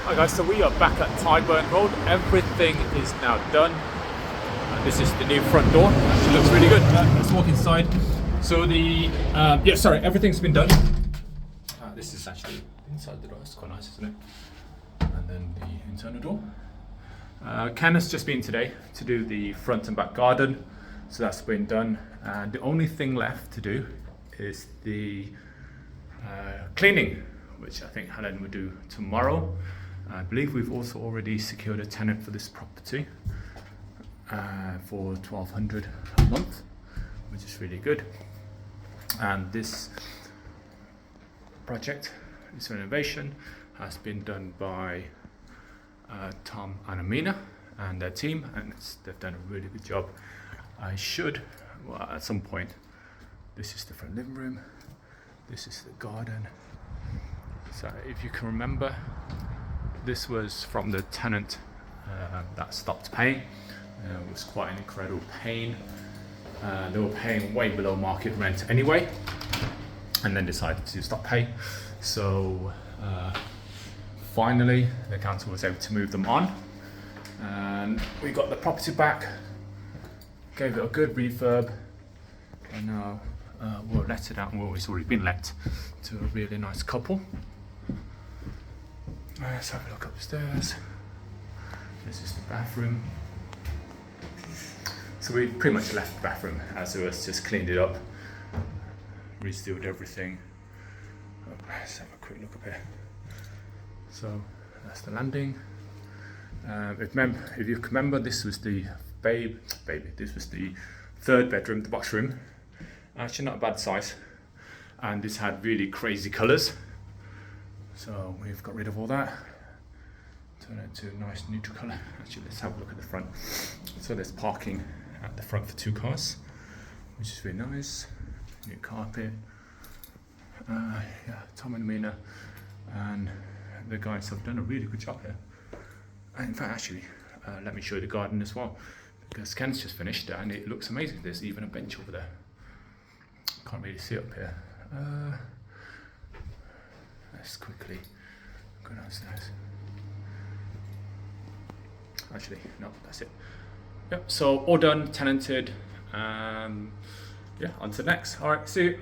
Hi guys, so we are back at Tyburn Road. Everything is now done. This is the new front door. Actually looks really good. Let's walk inside. So everything's been done. This is actually inside the door. It's quite nice, isn't it? And then the internal door. Ken has just been today to do the front and back garden. So that's been done. And the only thing left to do is the cleaning, which I think Helen will do tomorrow. I believe we've also already secured a tenant for this property for $1,200 a month, which is really good. And this project, this renovation, has been done by Tom and Amina and their team, and they've done a really good job. At some point, this is the front living room, this is the garden. So if you can remember, this was from the tenant that stopped paying. It was quite an incredible pain. They were paying way below market rent anyway, and then decided to stop paying. So finally, the council was able to move them on, and we got the property back, gave it a good refurb, and now we'll let it out. Well, it's already been let to a really nice couple. Let's have a look upstairs. This is the bathroom. So we pretty much left the bathroom as it was, just cleaned it up, resealed everything. Let's have a quick look up here. So that's the landing. If you can remember, this was the this was the third bedroom, the box room. Actually not a bad size. And this had really crazy colours. So we've got rid of all that, turn it to a nice neutral colour. Actually, let's have a look at the front. So there's parking at the front for 2 cars, which is really nice. New carpet. Tom and Amina and the guys have done a really good job here. And in fact, actually, let me show you the garden as well, because Ken's just finished and it looks amazing. There's even a bench over there. Can't really see up here. Let's quickly go downstairs. Actually, no, that's it. Yep, so all done, tenanted. On to the next. All right, see you.